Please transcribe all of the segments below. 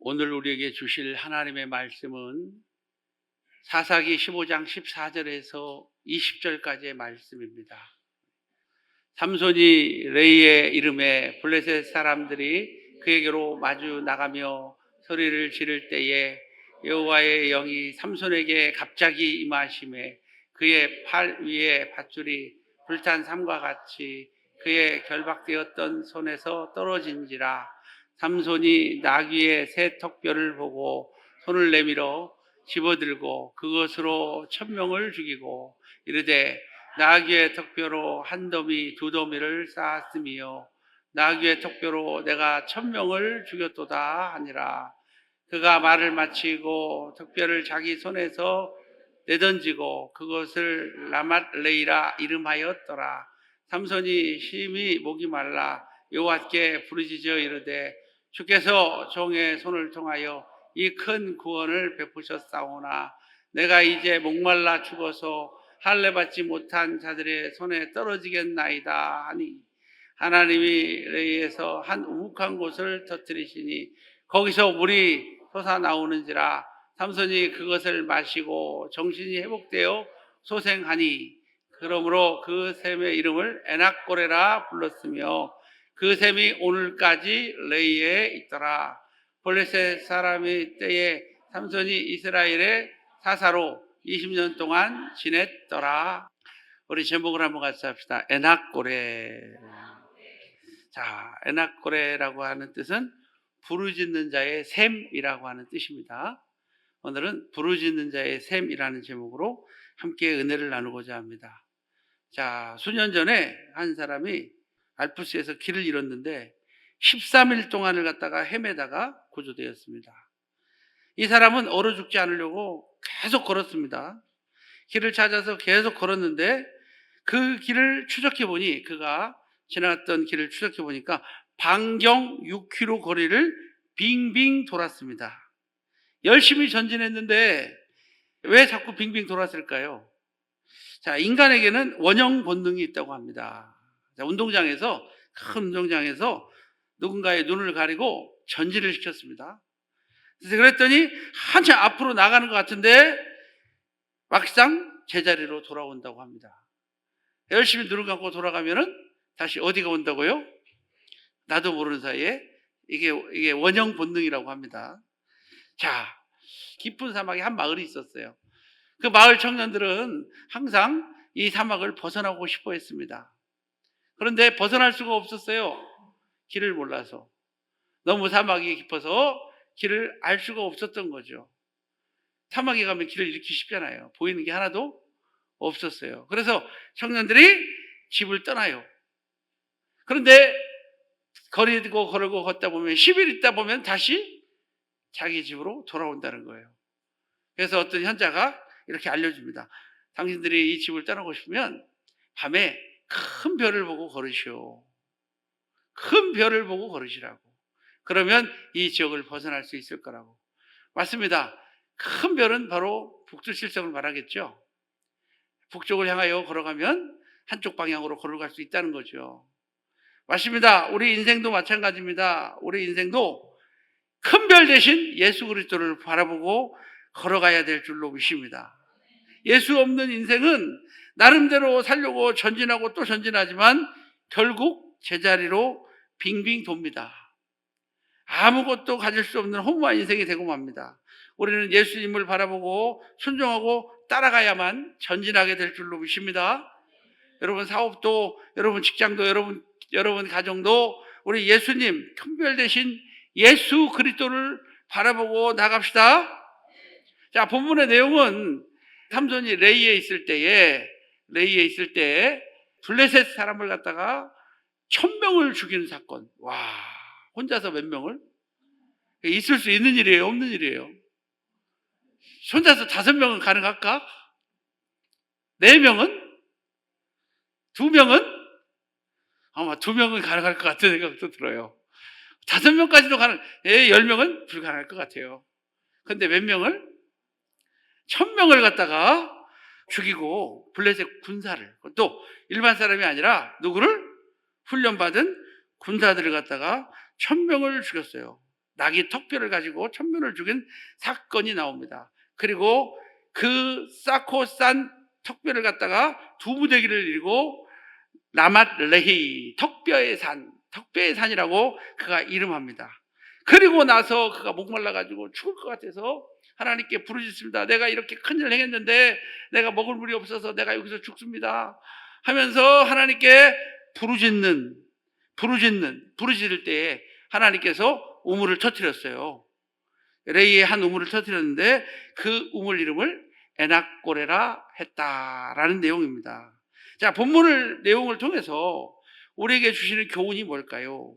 오늘 우리에게 주실 하나님의 말씀은 사사기 15장 14절에서 20절까지의 말씀입니다. 삼손이 레이의 이름에 블레셋 사람들이 그에게로 마주 나가며 소리를 지를 때에 여호와의 영이 삼손에게 갑자기 임하심에 그의 팔 위에 밧줄이 불탄 삼과 같이 그의 결박되었던 손에서 떨어진지라. 삼손이 나귀의 새 턱뼈를 보고 손을 내밀어 집어들고 그것으로 1,000명을 죽이고 이르되 나귀의 턱뼈로 한 더미 두 더미를 쌓았으며 나귀의 턱뼈로 내가 1,000명을 죽였도다 하니라. 그가 말을 마치고 턱뼈를 자기 손에서 내던지고 그것을 라맛레이라 이름하였더라. 삼손이 심히 목이 말라 여호와께 부르짖어 이르되 주께서 종의 손을 통하여 이 큰 구원을 베푸셨사오나 내가 이제 목말라 죽어서 할례 받지 못한 자들의 손에 떨어지겠나이다 하니 하나님이 레이에서 한 우묵한 곳을 터뜨리시니 거기서 물이 솟아나오는지라. 삼손이 그것을 마시고 정신이 회복되어 소생하니 그러므로 그 샘의 이름을 에낙고레라 불렀으며 그 샘이 오늘까지 레이에 있더라. 블레셋 사람의 때에 삼손이 이스라엘의 사사로 20년 동안 지냈더라. 우리 제목을 한번 같이 합시다. 에낙고레. 자, 에낙고레라고 하는 뜻은 부르짖는 자의 샘이라고 하는 뜻입니다. 오늘은 부르짖는 자의 샘이라는 제목으로 함께 은혜를 나누고자 합니다. 자, 수년 전에 한 사람이 알프스에서 길을 잃었는데 13일 동안을 갖다가 헤매다가 구조되었습니다. 이 사람은 얼어 죽지 않으려고 계속 걸었습니다. 길을 찾아서 계속 걸었는데 그 길을 추적해 보니 그가 지나갔던 길을 추적해 보니까 반경 6km 거리를 빙빙 돌았습니다. 열심히 전진했는데 왜 자꾸 빙빙 돌았을까요? 자, 인간에게는 원형 본능이 있다고 합니다. 자, 운동장에서 큰 운동장에서 누군가의 눈을 가리고 전진을 시켰습니다. 그래서 그랬더니 한참 앞으로 나가는 것 같은데 막상 제자리로 돌아온다고 합니다. 열심히 눈을 감고 돌아가면은 다시 어디가 온다고요? 나도 모르는 사이에 이게 원형 본능이라고 합니다. 자, 깊은 사막에 한 마을이 있었어요. 그 마을 청년들은 항상 이 사막을 벗어나고 싶어 했습니다. 그런데 벗어날 수가 없었어요. 길을 몰라서. 너무 사막이 깊어서 길을 알 수가 없었던 거죠. 사막에 가면 길을 잃기 쉽잖아요. 보이는 게 하나도 없었어요. 그래서 청년들이 집을 떠나요. 그런데 걸고 걷다 보면 10일 있다 보면 다시 자기 집으로 돌아온다는 거예요. 그래서 어떤 현자가 이렇게 알려줍니다. 당신들이 이 집을 떠나고 싶으면 밤에 큰 별을 보고 걸으시오. 큰 별을 보고 걸으시라고. 그러면 이 지역을 벗어날 수 있을 거라고. 맞습니다. 큰 별은 바로 북두칠성을 말하겠죠. 북쪽을 향하여 걸어가면 한쪽 방향으로 걸어갈 수 있다는 거죠. 맞습니다. 우리 인생도 마찬가지입니다. 우리 인생도 큰 별 대신 예수 그리스도를 바라보고 걸어가야 될 줄로 믿습니다. 예수 없는 인생은 나름대로 살려고 전진하고 또 전진하지만 결국 제자리로 빙빙 돕니다. 아무것도 가질 수 없는 허무한 인생이 되고 맙니다. 우리는 예수님을 바라보고 순종하고 따라가야만 전진하게 될 줄로 믿습니다. 여러분 사업도, 여러분 직장도, 여러분 가정도 우리 예수님 큰별 대신 예수 그리스도를 바라보고 나갑시다. 자, 본문의 내용은 삼손이 레이에 있을 때에 블레셋 사람을 갖다가 1,000명을 죽이는 사건. 와, 혼자서 몇 명을? 있을 수 있는 일이에요, 없는 일이에요? 혼자서 5명은 가능할까? 4명은? 2명은? 아마 2명은 가능할 것 같은 생각도 들어요. 5명까지도 10명은 불가능할 것 같아요. 근데 몇 명을? 1,000명을 갖다가 죽이고 블레셋 군사를, 또 일반 사람이 아니라 누구를? 훈련받은 군사들을 갖다가 1,000명을 죽였어요. 낙이 턱뼈를 가지고 천명을 죽인 사건이 나옵니다. 그리고 그 쌓고 싼 턱뼈를 갖다가 두부대기를 이루고 라맛레히, 턱뼈의 산이라고 그가 이름합니다. 그리고 나서 그가 목말라 가지고 죽을 것 같아서 하나님께 부르짖습니다. 내가 이렇게 큰일을 행했는데 내가 먹을 물이 없어서 내가 여기서 죽습니다 하면서 하나님께 부르짖을 때에 하나님께서 우물을 터뜨렸어요. 레이의 한 우물을 터뜨렸는데 그 우물 이름을 에낙고레라 했다라는 내용입니다. 자, 본문을 내용을 통해서 우리에게 주시는 교훈이 뭘까요?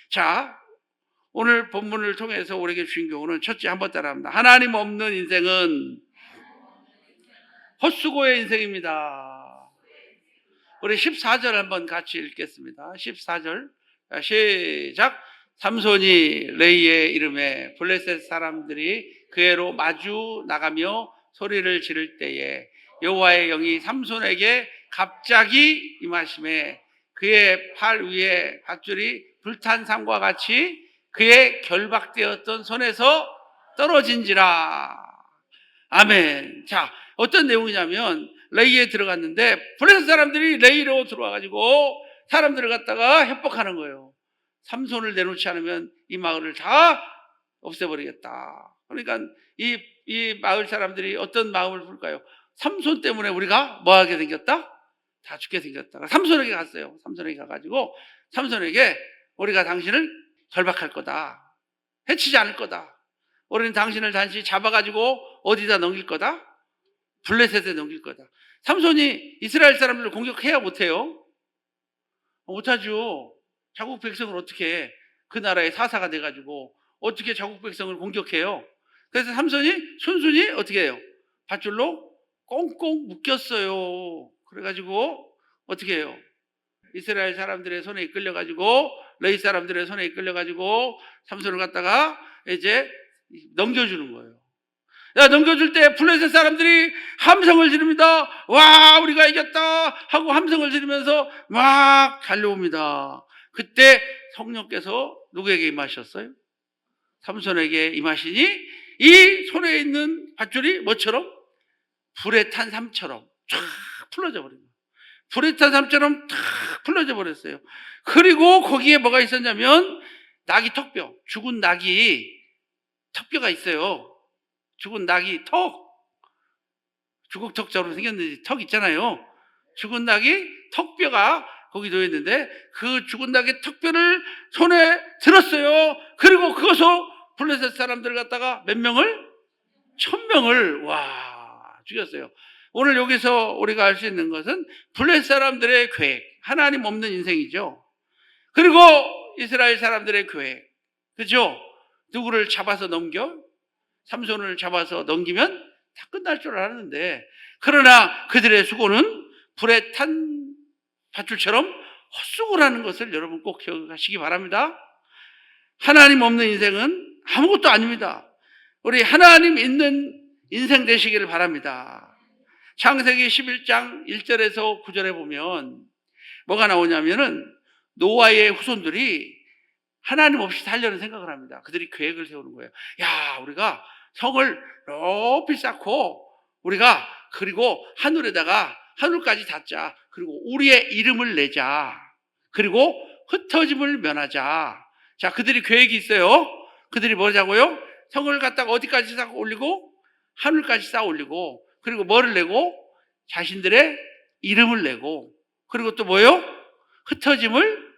자, 오늘 본문을 통해서 우리에게 주신 교훈은 첫째, 한번 따라합니다. 하나님 없는 인생은 헛수고의 인생입니다. 우리 14절 한번 같이 읽겠습니다. 14절 시작. 삼손이 레이의 이름에 블레셋 사람들이 그애로 마주 나가며 소리를 지를 때에 여호와의 영이 삼손에게 갑자기 임하심에 그의 팔 위에 밧줄이 불탄 삼과 같이 그의 결박되었던 손에서 떨어진지라. 아멘. 자, 어떤 내용이냐면 레이에 들어갔는데 블레셋 사람들이 레이로 들어와가지고 사람들을 갖다가 협박하는 거예요. 삼손을 내놓지 않으면 이 마을을 다 없애버리겠다. 그러니까 이 마을 사람들이 어떤 마음을 풀까요? 삼손 때문에 우리가 뭐 하게 생겼다? 다 죽게 생겼다. 삼손에게 갔어요. 삼손에게 가가지고 삼손에게 우리가 당신을 결박할 거다. 해치지 않을 거다. 우리는 당신을 단지 잡아가지고 어디다 넘길 거다? 블레셋에 넘길 거다. 삼손이 이스라엘 사람들을 공격해야 못해요? 못하죠. 자국 백성을 어떻게 그 나라의 사사가 돼가지고 어떻게 자국 백성을 공격해요? 그래서 삼손이 순순히 어떻게 해요? 밧줄로 꽁꽁 묶였어요. 그래가지고 어떻게 해요? 이스라엘 사람들의 손에 이끌려가지고 레이 사람들의 손에 이끌려가지고 삼손을 갖다가 이제 넘겨주는 거예요. 넘겨줄 때 블레셋 사람들이 함성을 지릅니다. 와, 우리가 이겼다 하고 함성을 지르면서 막 달려옵니다. 그때 성령께서 누구에게 임하셨어요? 삼손에게 임하시니 이 손에 있는 밧줄이 뭐처럼? 불에 탄 삼처럼 쫙 풀어져 버립니다. 불에 탄 삼처럼 탁 풀어져 버렸어요. 그리고 거기에 뭐가 있었냐면 낙이 턱뼈, 죽은 낙이 턱뼈가 있어요. 죽은 낙이 주걱턱처럼 생겼는데 턱 있잖아요. 죽은 낙이 턱뼈가 거기 놓여있는데 그 죽은 낙의 턱뼈를 손에 들었어요. 그리고 그것을 블레셋 사람들을 갖다가 몇 명을? 1000명을 죽였어요. 오늘 여기서 우리가 알 수 있는 것은 블레셋 사람들의 계획, 하나님 없는 인생이죠. 그리고 이스라엘 사람들의 계획, 그죠? 누구를 잡아서 넘겨? 삼손을 잡아서 넘기면 다 끝날 줄 알았는데, 그러나 그들의 수고는 불에 탄 밧줄처럼 헛수고라는 것을 여러분 꼭 기억하시기 바랍니다. 하나님 없는 인생은 아무것도 아닙니다. 우리 하나님 있는 인생 되시기를 바랍니다. 창세기 11장 1절에서 9절에 보면 뭐가 나오냐면은 노아의 후손들이 하나님 없이 살려는 생각을 합니다. 그들이 계획을 세우는 거예요. 야, 우리가 성을 높이 쌓고 우리가 그리고 하늘까지 닿자. 그리고 우리의 이름을 내자. 그리고 흩어짐을 면하자. 자, 그들이 계획이 있어요. 그들이 뭐라고요? 성을 갖다가 어디까지 쌓아 올리고 하늘까지 쌓아 올리고 그리고 뭐를 내고 자신들의 이름을 내고 그리고 또 뭐요? 흩어짐을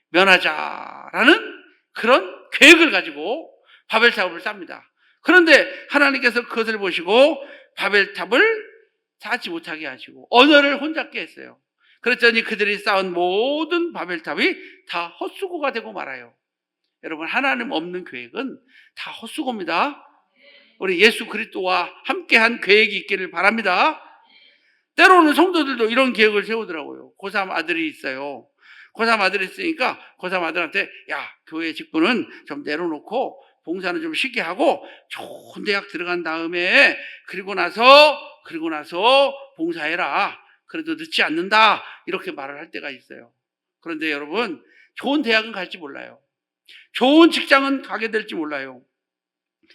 면하자라는 그런 계획을 가지고 바벨탑을 쌓습니다. 그런데 하나님께서 그것을 보시고 바벨탑을 쌓지 못하게 하시고 언어를 혼잡게 했어요. 그랬더니 그들이 쌓은 모든 바벨탑이 다 헛수고가 되고 말아요. 여러분, 하나님 없는 계획은 다 헛수고입니다. 우리 예수 그리스도와 함께한 계획이 있기를 바랍니다. 때로는 성도들도 이런 계획을 세우더라고요. 고3 아들이 있어요. 고3 아들이 있으니까 고3 아들한테 야, 교회 직분은 좀 내려놓고 봉사는 좀 쉽게 하고 좋은 대학 들어간 다음에 그리고 나서 봉사해라. 그래도 늦지 않는다. 이렇게 말을 할 때가 있어요. 그런데 여러분, 좋은 대학은 갈지 몰라요. 좋은 직장은 가게 될지 몰라요.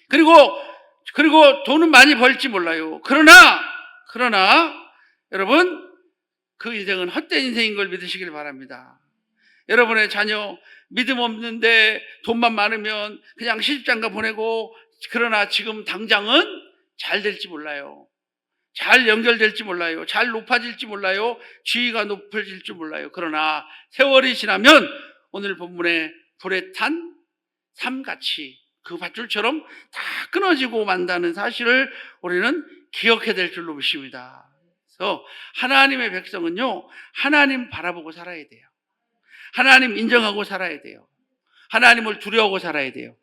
그리고 돈은 많이 벌지 몰라요. 그러나 여러분, 그 인생은 헛된 인생인 걸 믿으시길 바랍니다. 여러분의 자녀 믿음 없는데 돈만 많으면 그냥 시집장가 보내고, 그러나 지금 당장은 잘 될지 몰라요. 잘 연결될지 몰라요. 잘 높아질지 몰라요. 지위가 높아질지 몰라요. 그러나 세월이 지나면 오늘 본문에 불에 탄 삶같이 그 밧줄처럼 다 끊어지고 만다는 사실을 우리는 기억해야 될 줄로 믿습니다. 그래서 하나님의 백성은요, 하나님 바라보고 살아야 돼요. 하나님 인정하고 살아야 돼요. 하나님을 두려워하고 살아야 돼요.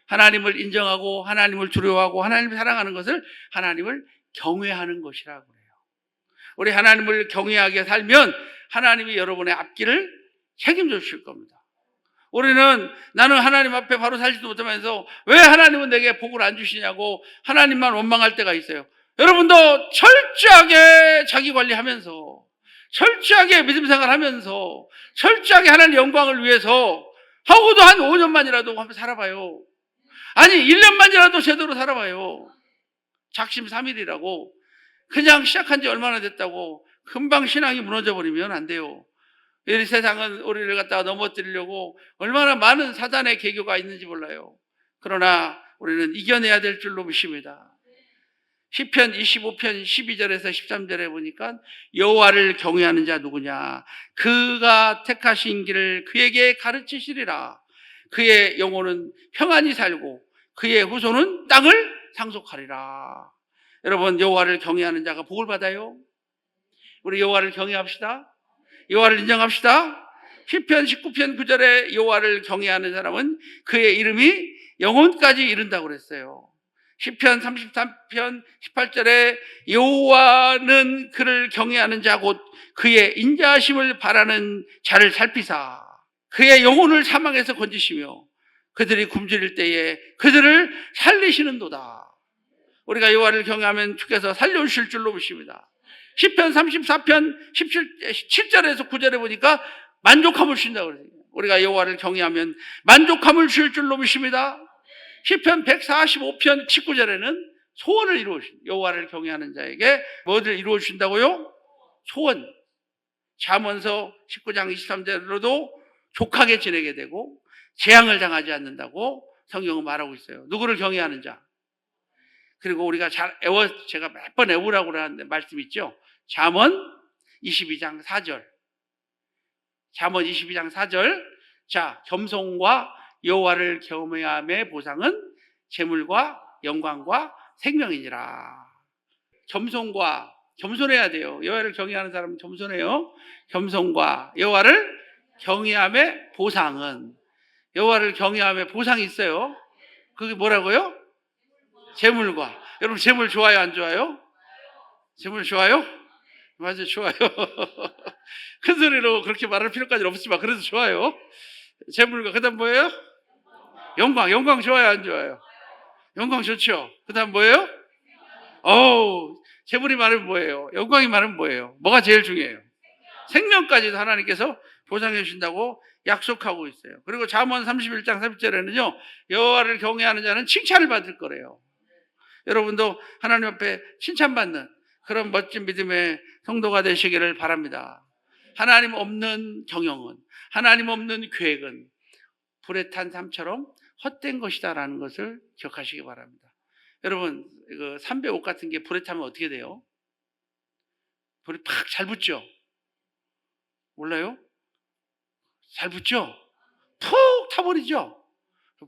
하나님을 인정하고 하나님을 두려워하고 하나님을 사랑하는 것을 하나님을 경외하는 것이라고 해요. 우리 하나님을 경외하게 살면 하나님이 여러분의 앞길을 책임져 주실 겁니다. 우리는 나는 하나님 앞에 바로 살지도 못하면서 왜 하나님은 내게 복을 안 주시냐고 하나님만 원망할 때가 있어요. 여러분도 철저하게 자기 관리하면서, 철저하게 믿음 생활하면서, 철저하게 하나님 영광을 위해서 하고도 한 5년만이라도 한번 살아봐요. 아니 1년만이라도 제대로 살아봐요. 작심삼일이라고 그냥 시작한 지 얼마나 됐다고 금방 신앙이 무너져 버리면 안 돼요. 이 세상은 우리를 갖다가 넘어뜨리려고 얼마나 많은 사단의 계교가 있는지 몰라요. 그러나 우리는 이겨내야 될 줄로 믿습니다. 시편 25편 12절에서 13절에 보니까 여호와를 경외하는 자 누구냐? 그가 택하신 길을 그에게 가르치시리라. 그의 영혼은 평안히 살고 그의 후손은 땅을 상속하리라. 여러분, 여호와를 경외하는 자가 복을 받아요. 우리 여호와를 경외합시다. 여호와를 인정합시다. 시편 19편 9절에 여호와를 경외하는 사람은 그의 이름이 영혼까지 이른다고 그랬어요. 시편 33편 18절에 여호와는 그를 경외하는 자 곧 그의 인자하심을 바라는 자를 살피사 그의 영혼을 사망에서 건지시며 그들이 굶주릴 때에 그들을 살리시는도다. 우리가 여호와를 경외하면 주께서 살려주실 줄로 믿습니다. 시편 34편 7절에서 9절에 보니까 만족함을 주신다고 그래요. 우리가 여호와를 경외하면 만족함을 주실 줄로 믿습니다. 시편 145편 19절에는 소원을 이루어주신, 여호와를 경외하는 자에게 뭐를 이루어주신다고요? 소원. 잠언서 19장 23절로도 족하게 지내게 되고 재앙을 당하지 않는다고 성경은 말하고 있어요. 누구를 경외하는 자. 그리고 우리가 제가 몇 번 애우라고 하는 말씀 있죠. 잠언 22장 4절. 잠언 22장 4절. 자, 겸손과 여호와를 경외함의 보상은 재물과 영광과 생명이니라. 겸손해야 돼요. 여호와를 경외하는 사람은 겸손해요. 겸손과 여호와를 경외함의 보상은, 여호와를 경외함의 보상이 있어요. 그게 뭐라고요? 재물과. 여러분 재물 좋아요, 안 좋아요? 재물 좋아요? 맞아요, 좋아요. 큰 소리로 그렇게 말할 필요까지는 없지만 그래도 좋아요. 재물과. 그 다음 뭐예요? 영광 좋아요, 안 좋아요? 영광 좋죠. 그 다음 뭐예요? 재물이 많으면 뭐예요? 영광이 많으면 뭐예요? 뭐가 제일 중요해요? 생명까지도 하나님께서 보상해 주신다고 약속하고 있어요. 그리고 잠언 31장 30절에는요 여호와를 경외하는 자는 칭찬을 받을 거래요. 여러분도 하나님 앞에 칭찬받는 그런 멋진 믿음의 성도가 되시기를 바랍니다. 하나님 없는 경영은, 하나님 없는 계획은 불에 탄 삶처럼 헛된 것이다라는 것을 기억하시기 바랍니다. 여러분, 삼배옷 같은 게 불에 타면 어떻게 돼요? 불이 팍 잘 붙죠? 몰라요? 잘 붙죠? 푹 타버리죠?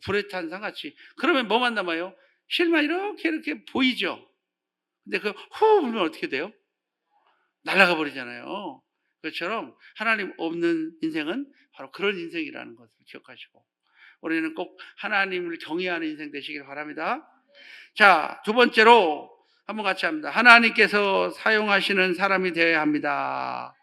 불에 탄 상같이. 그러면 뭐만 남아요? 실만 이렇게 보이죠? 근데 후 불면 어떻게 돼요? 날아가 버리잖아요. 그것처럼 하나님 없는 인생은 바로 그런 인생이라는 것을 기억하시고 우리는 꼭 하나님을 경외하는 인생 되시길 바랍니다. 자, 두 번째로 한번 같이 합니다. 하나님께서 사용하시는 사람이 되어야 합니다.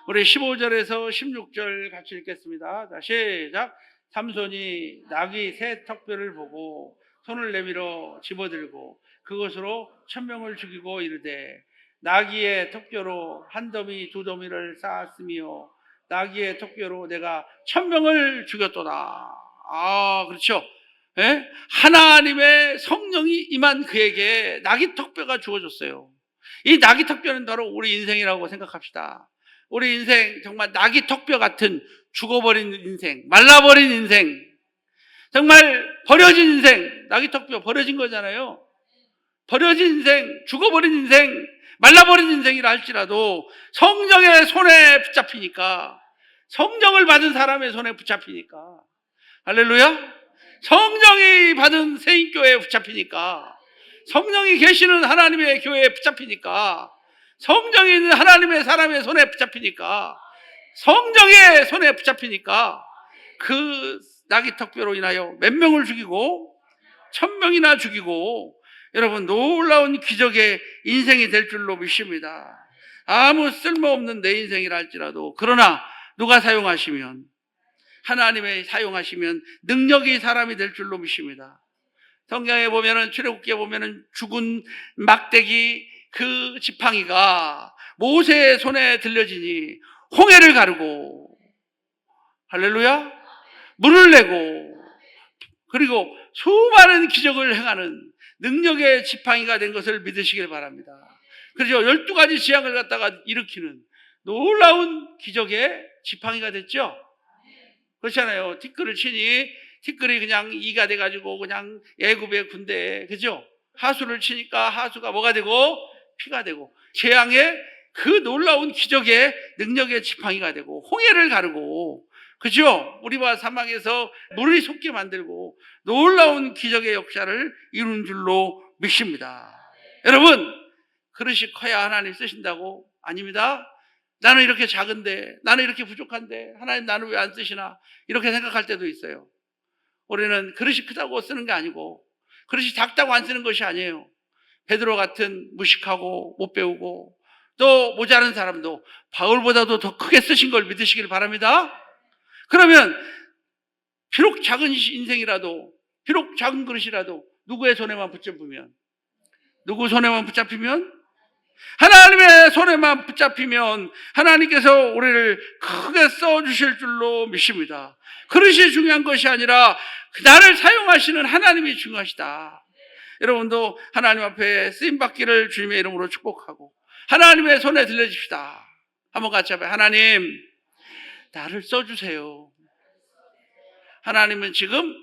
우리 15절에서 16절 같이 읽겠습니다. 자, 시작. 삼손이 나귀 새 턱뼈를 보고 손을 내밀어 집어들고 그것으로 1000명을 죽이고 이르되 나귀의 턱뼈로 한 더미 두 더미를 쌓았으며 나귀의 턱뼈로 내가 1000명을 죽였도다. 그렇죠. 예? 하나님의 성령이 임한 그에게 나귀 턱뼈가 주어졌어요. 이 나귀 턱뼈는 바로 우리 인생이라고 생각합시다. 우리 인생 정말 나귀 턱뼈 같은 죽어버린 인생, 말라버린 인생, 정말 버려진 인생, 나귀 턱뼈 버려진 거잖아요. 버려진 인생, 죽어버린 인생, 말라버린 인생이라 할지라도 성령의 손에 붙잡히니까, 성령을 받은 사람의 손에 붙잡히니까, 할렐루야. 성령이 받은 세인교회에 붙잡히니까, 성령이 계시는 하나님의 교회에 붙잡히니까, 성령이 있는 하나님의 사람의 손에 붙잡히니까, 성령의 손에 붙잡히니까, 그 나귀 턱뼈로 인하여 몇 명을 죽이고 1000명이나 죽이고, 여러분 놀라운 기적의 인생이 될 줄로 믿습니다. 아무 쓸모없는 내 인생이라 할지라도, 그러나 누가 사용하시면, 하나님의 사용하시면 능력이 사람이 될 줄로 믿습니다. 성경에 보면은, 출애굽기에 보면은 죽은 막대기 그 지팡이가 모세의 손에 들려지니 홍해를 가르고, 할렐루야, 물을 내고, 그리고 수많은 기적을 행하는 능력의 지팡이가 된 것을 믿으시길 바랍니다. 그래서 12가지 재앙을 갖다가 일으키는 놀라운 기적의 지팡이가 됐죠. 그렇잖아요. 티끌을 치니 티끌이 그냥 이가 돼가지고 그냥 애굽의 군대에, 그죠? 하수를 치니까 하수가 뭐가 되고 피가 되고, 재앙의 그 놀라운 기적의 능력의 지팡이가 되고, 홍해를 가르고, 그죠? 우리와 사막에서 물이 솟게 만들고 놀라운 기적의 역사를 이룬 줄로 믿습니다. 여러분, 그릇이 커야 하나님 쓰신다고? 아닙니다. 나는 이렇게 작은데, 나는 이렇게 부족한데 하나님 나는 왜 안 쓰시나, 이렇게 생각할 때도 있어요. 우리는 그릇이 크다고 쓰는 게 아니고, 그릇이 작다고 안 쓰는 것이 아니에요. 베드로 같은 무식하고 못 배우고 또 모자란 사람도 바울보다도 더 크게 쓰신 걸 믿으시길 바랍니다. 그러면 비록 작은 인생이라도, 비록 작은 그릇이라도 누구의 손에만 붙잡히면, 누구 손에만 붙잡히면, 하나님의 손에만 붙잡히면 하나님께서 우리를 크게 써주실 줄로 믿습니다. 그릇이 중요한 것이 아니라 나를 사용하시는 하나님이 중요하시다. 여러분도 하나님 앞에 쓰임받기를 주님의 이름으로 축복하고 하나님의 손에 들려줍시다. 한번 같이 합시다. 하나님, 나를 써주세요. 하나님은 지금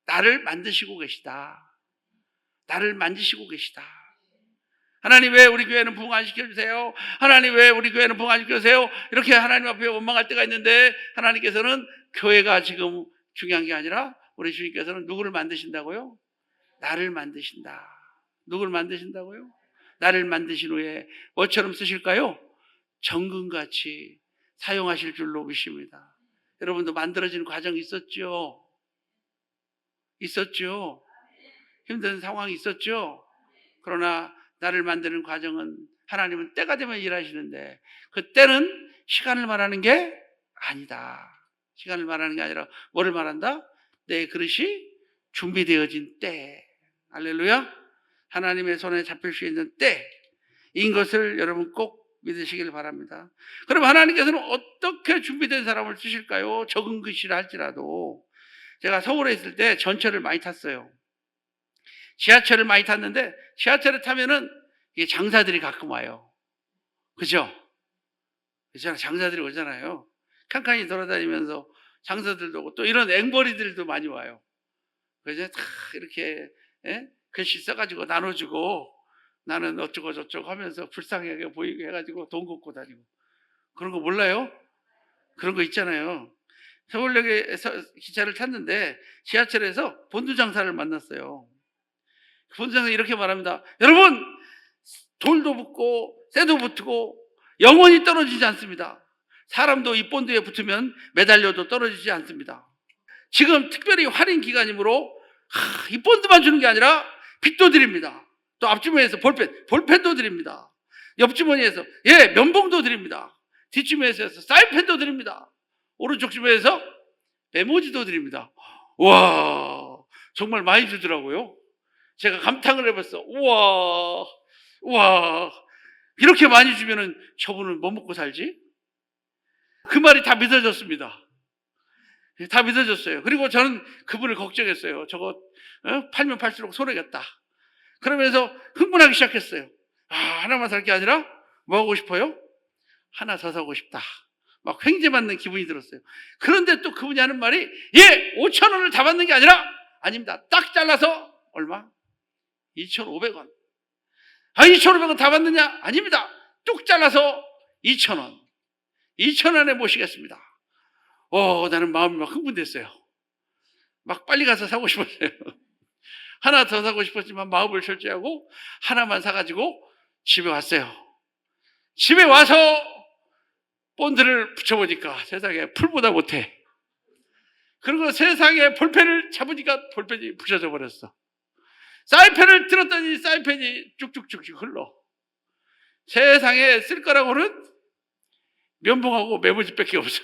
나를 만드시고 계시다. 나를 만지시고 계시다. 하나님, 왜 우리 교회는 부흥 안 시켜주세요? 하나님, 왜 우리 교회는 부흥 안 시켜주세요? 이렇게 하나님 앞에 원망할 때가 있는데, 하나님께서는 교회가 지금 중요한 게 아니라 우리 주님께서는 누구를 만드신다고요? 나를 만드신다. 누구를 만드신다고요? 나를 만드신 후에 뭐처럼 쓰실까요? 정금같이 사용하실 줄로 믿습니다. 여러분도 만들어지는 과정이 있었죠? 있었죠? 힘든 상황이 있었죠? 그러나 나를 만드는 과정은, 하나님은 때가 되면 일하시는데 그 때는 시간을 말하는 게 아니다. 시간을 말하는 게 아니라 뭐를 말한다? 내 그릇이 준비되어진 때. 할렐루야. 하나님의 손에 잡힐 수 있는 때인 것을 여러분 꼭 믿으시길 바랍니다. 그럼 하나님께서는 어떻게 준비된 사람을 쓰실까요? 적은 글씨라 할지라도. 제가 서울에 있을 때 전철을 많이 탔어요. 지하철을 많이 탔는데, 지하철을 타면은 이게 장사들이 가끔 와요. 그죠? 그죠? 장사들이 오잖아요. 칸칸이 돌아다니면서 장사들도 오고, 또 이런 앵벌이들도 많이 와요. 그래서 다 이렇게 글씨 써가지고 나눠주고, 나는 어쩌고 저쩌고 하면서 불쌍하게 보이게 해가지고 돈 걷고 다니고. 그런 거 몰라요? 그런 거 있잖아요. 서울역에서 기차를 탔는데 지하철에서 본두장사를 만났어요. 본두장사 이렇게 말합니다. 여러분, 돌도 붙고 쇠도 붙고 영원히 떨어지지 않습니다. 사람도 이 본드에 붙으면 매달려도 떨어지지 않습니다. 지금 특별히 할인 기간이므로 이 본드만 주는 게 아니라 빚도 드립니다. 또 앞주머니에서 볼펜도 드립니다. 옆주머니에서 면봉도 드립니다. 뒷주머니에서 사인펜도 드립니다. 오른쪽 주머니에서 메모지도 드립니다. 와, 정말 많이 주더라고요. 제가 감탄을 해봤어. 우와, 이렇게 많이 주면은 저분은 뭐 먹고 살지? 그 말이 다 믿어졌습니다. 다 믿어졌어요. 그리고 저는 그분을 걱정했어요. 저거 팔면 팔수록 손해겠다. 그러면서 흥분하기 시작했어요. 하나만 살 게 아니라 뭐 하고 싶어요? 하나 더 사고 싶다. 막 횡재받는 기분이 들었어요. 그런데 또 그분이 하는 말이 5천 원을 다 받는 게 아니라 아닙니다. 딱 잘라서 얼마? 2,500원. 2,500원 다 받느냐? 아닙니다. 뚝 잘라서 2,000원. 2,000원에 모시겠습니다. 나는 마음이 막 흥분됐어요. 막 빨리 가서 사고 싶었어요. 하나 더 사고 싶었지만 마음을 절제하고 하나만 사가지고 집에 왔어요. 집에 와서 본드를 붙여보니까 세상에 풀보다 못해. 그리고 세상에 볼펜을 잡으니까 볼펜이 부셔져 버렸어. 사인펜을 들었더니 사인펜이 쭉쭉쭉쭉 흘러. 세상에 쓸 거라고는 면봉하고 메모지밖에 없어.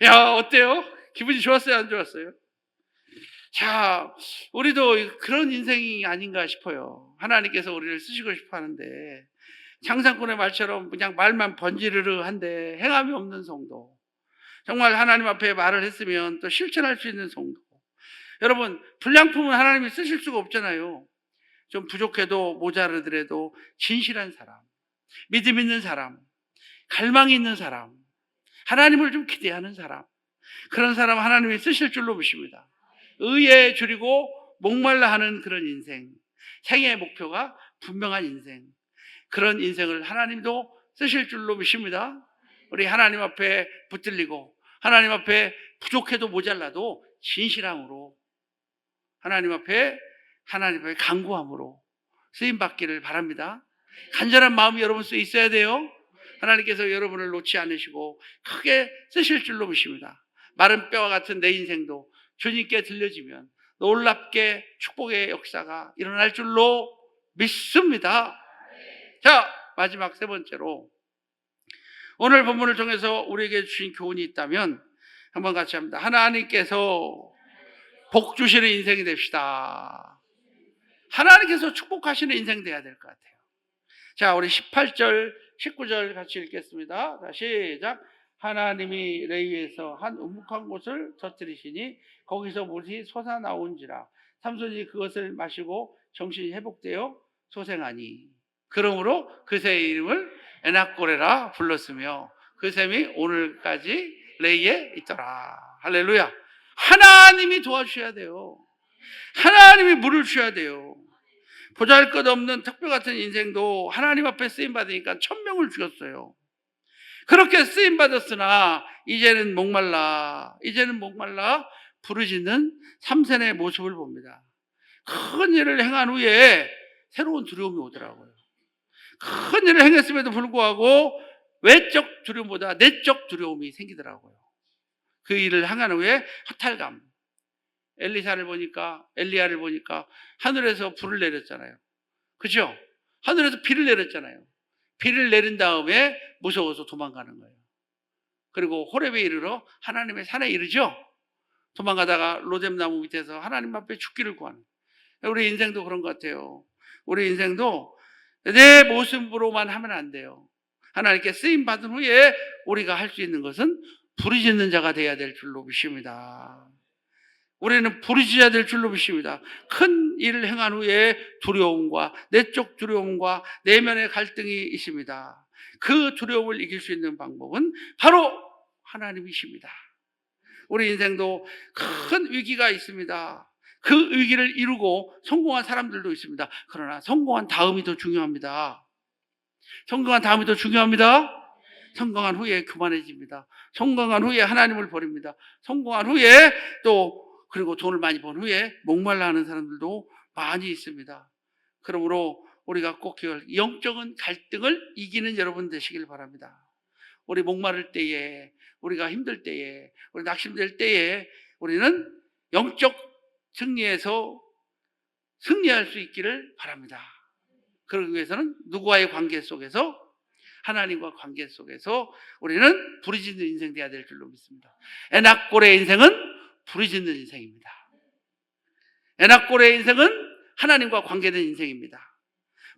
야, 어때요? 기분이 좋았어요? 안 좋았어요? 자, 우리도 그런 인생이 아닌가 싶어요. 하나님께서 우리를 쓰시고 싶어 하는데, 장사꾼의 말처럼 그냥 말만 번지르르 한데 행함이 없는 성도. 정말 하나님 앞에 말을 했으면 또 실천할 수 있는 성도. 여러분, 불량품은 하나님이 쓰실 수가 없잖아요. 좀 부족해도 모자르더라도 진실한 사람, 믿음 있는 사람, 갈망이 있는 사람, 하나님을 좀 기대하는 사람, 그런 사람 하나님이 쓰실 줄로 보십니다. 의에 줄이고 목말라 하는 그런 인생, 생애의 목표가 분명한 인생, 그런 인생을 하나님도 쓰실 줄로 믿습니다. 우리 하나님 앞에 붙들리고 하나님 앞에 부족해도 모자라도 진실함으로 하나님 앞에 간구함으로 쓰임받기를 바랍니다. 간절한 마음이 여러분 속에 있어야 돼요. 하나님께서 여러분을 놓지 않으시고 크게 쓰실 줄로 믿습니다. 마른 뼈와 같은 내 인생도 주님께 들려지면 놀랍게 축복의 역사가 일어날 줄로 믿습니다. 자, 마지막 세 번째로 오늘 본문을 통해서 우리에게 주신 교훈이 있다면 한번 같이 합니다. 하나님께서 복 주시는 인생이 됩시다. 하나님께서 축복하시는 인생 돼야 될 것 같아요. 자, 우리 18절, 19절 같이 읽겠습니다. 자, 시작. 하나님이 레위에서 한 우묵한 곳을 터뜨리시니 거기서 물이 솟아나온지라 삼손이 그것을 마시고 정신이 회복되어 소생하니 그러므로 그 새의 이름을 에낙고레라 불렀으며 그 샘이 오늘까지 레위에 있더라. 할렐루야. 하나님이 도와주셔야 돼요. 하나님이 물을 주셔야 돼요. 보잘것없는 턱뼈 같은 인생도 하나님 앞에 쓰임받으니까 1,000명을 죽였어요. 그렇게 쓰임받았으나 이제는 목말라 부르짖는 삼손의 모습을 봅니다. 큰 일을 행한 후에 새로운 두려움이 오더라고요. 큰 일을 행했음에도 불구하고 외적 두려움보다 내적 두려움이 생기더라고요. 그 일을 행한 후에 허탈감. 엘리야를 보니까 하늘에서 불을 내렸잖아요. 그죠? 하늘에서 비를 내렸잖아요. 비를 내린 다음에 무서워서 도망가는 거예요. 그리고 호렙에 이르러 하나님의 산에 이르죠. 도망가다가 로뎀나무 밑에서 하나님 앞에 죽기를 구하는. 우리 인생도 그런 것 같아요. 우리 인생도 내 모습으로만 하면 안 돼요. 하나님께 쓰임 받은 후에 우리가 할 수 있는 것은 부르짖는 자가 되어야 될 줄로 믿습니다. 우리는 부르짖어야 될 줄로 믿습니다. 큰 일을 행한 후에 두려움과 내적 두려움과 내면의 갈등이 있습니다. 그 두려움을 이길 수 있는 방법은 바로 하나님이십니다. 우리 인생도 큰 위기가 있습니다. 그 위기를 이루고 성공한 사람들도 있습니다. 그러나 성공한 다음이 더 중요합니다. 성공한 다음이 더 중요합니다. 성공한 후에 교만해집니다. 성공한 후에 하나님을 버립니다. 성공한 후에 또 그리고 돈을 많이 번 후에 목말라 하는 사람들도 많이 있습니다. 그러므로 우리가 꼭 영적인 갈등을 이기는 여러분 되시길 바랍니다. 우리 목마를 때에, 우리가 힘들 때에, 우리 낙심될 때에 우리는 영적 승리에서 승리할 수 있기를 바랍니다. 그러기 위해서는 누구와의 관계 속에서? 하나님과 관계 속에서 우리는 부르짖는 인생 되어야 될 줄로 믿습니다. 에낙골의 인생은 부르짖는 인생입니다. 에낙골의 인생은 하나님과 관계된 인생입니다.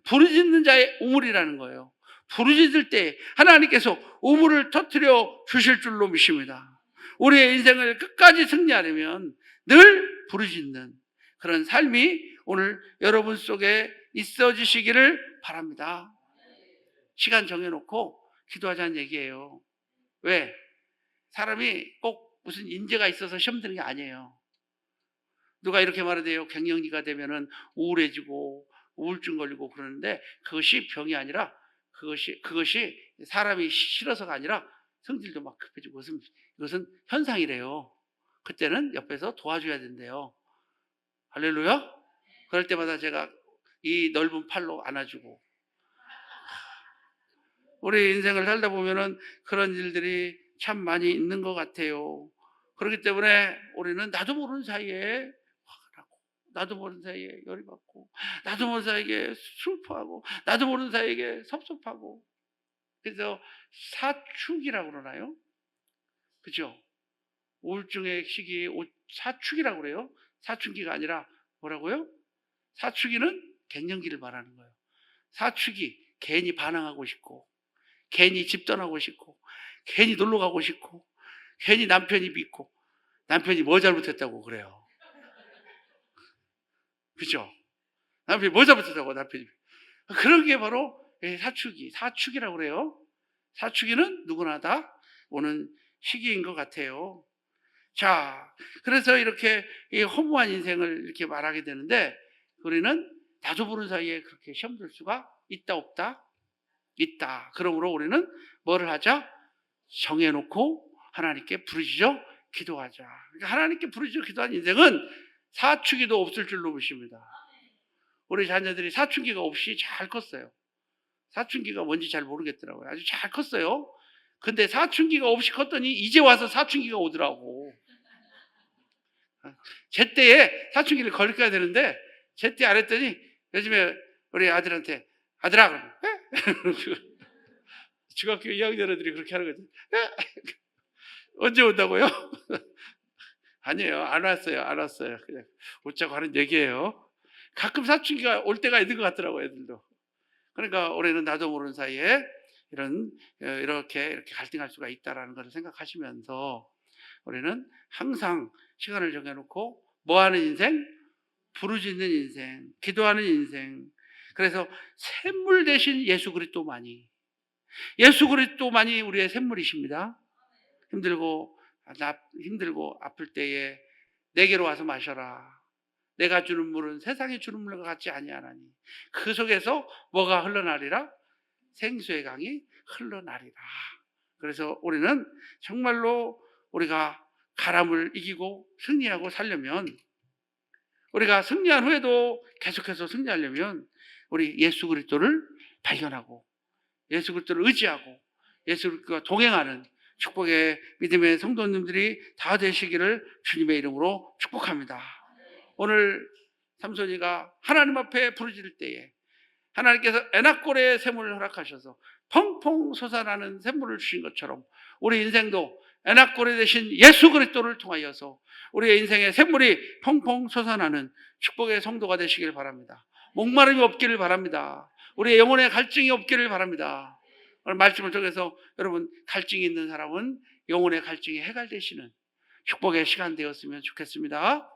부르짖는 자의 우물이라는 거예요. 부르짖을 때 하나님께서 우물을 터뜨려 주실 줄로 믿습니다. 우리의 인생을 끝까지 승리하려면 늘 부르짖는 그런 삶이 오늘 여러분 속에 있어지시기를 바랍니다. 시간 정해놓고 기도하자는 얘기예요. 왜? 사람이 꼭 무슨 인재가 있어서 시험 드는 게 아니에요. 누가 이렇게 말하대요. 갱년기가 되면은 우울해지고 우울증 걸리고 그러는데 그것이 병이 아니라 그것이 사람이 싫어서가 아니라 성질도 막 급해지고 이것은 현상이래요. 그때는 옆에서 도와줘야 된대요. 할렐루야? 그럴 때마다 제가 이 넓은 팔로 안아주고 우리 인생을 살다 보면은 그런 일들이 참 많이 있는 것 같아요. 그렇기 때문에 우리는 나도 모르는 사이에 화가 나고, 나도 모르는 사이에 열이 받고, 나도 모르는 사이에 슬퍼하고, 나도 모르는 사이에 섭섭하고. 그래서 사축이라고 그러나요? 그죠? 우울증의 시기에 사축이라고 그래요. 사춘기가 아니라 뭐라고요? 사춘기는 갱년기를 말하는 거예요. 사축이 괜히 반항하고 싶고, 괜히 집 떠나고 싶고, 괜히 놀러 가고 싶고, 괜히 남편이 믿고, 남편이 뭐 잘못했다고 그래요. 그죠? 남편이 뭐 잘못했다고 남편이. 그런 게 바로 사축이라고 그래요. 사축이는 누구나 다 오는 시기인 것 같아요. 자, 그래서 이렇게 이 허무한 인생을 이렇게 말하게 되는데 우리는 나도 모르는 사이에 그렇게 시험 들 수가 있다 없다? 있다. 그러므로 우리는 뭐를 하자? 정해놓고 하나님께 부르짖어 기도하자. 그러니까 하나님께 부르짖어 기도하는 인생은 사춘기도 없을 줄로 보십니다. 우리 자녀들이 사춘기가 없이 잘 컸어요. 사춘기가 뭔지 잘 모르겠더라고요. 아주 잘 컸어요. 근데 사춘기가 없이 컸더니 이제 와서 사춘기가 오더라고. 제때에 사춘기를 걸려야 되는데 제때 안 했더니 요즘에 우리 아들한테 아들아 그러면 중학교 2학년 애들이 그렇게 하는 거죠. 언제 온다고요? 아니에요. 안 왔어요. 안 왔어요. 그냥 웃자고 하는 얘기예요. 가끔 사춘기가 올 때가 있는 것 같더라고요. 애들도. 그러니까 올해는 나도 모르는 사이에 이렇게 갈등할 수가 있다라는 것을 생각하시면서 우리는 항상 시간을 정해놓고 뭐 하는 인생? 부르짖는 인생, 기도하는 인생. 그래서 샘물 대신 예수 그리스도만이 우리의 샘물이십니다. 힘들고 아플 때에 내게로 와서 마셔라. 내가 주는 물은 세상이 주는 물과 같지 아니하나니 그 속에서 뭐가 흘러나리라? 생수의 강이 흘러나리라. 그래서 우리는 정말로 우리가 가람을 이기고 승리하고 살려면 우리가 승리한 후에도 계속해서 승리하려면 우리 예수 그리스도를 발견하고 예수 그리스도를 의지하고 예수 그리스도와 동행하는 축복의 믿음의 성도님들이 다 되시기를 주님의 이름으로 축복합니다. 오늘 삼손이가 하나님 앞에 부르짖을 때에 하나님께서 에낙고레의 샘물을 허락하셔서 펑펑 솟아나는 샘물을 주신 것처럼 우리 인생도 에낙고레 대신 예수 그리스도를 통하여서 우리의 인생의 샘물이 펑펑 솟아나는 축복의 성도가 되시길 바랍니다. 목마름이 없기를 바랍니다. 우리의 영혼의 갈증이 없기를 바랍니다. 오늘 말씀을 통해서 여러분 갈증이 있는 사람은 영혼의 갈증이 해갈되시는 축복의 시간 되었으면 좋겠습니다.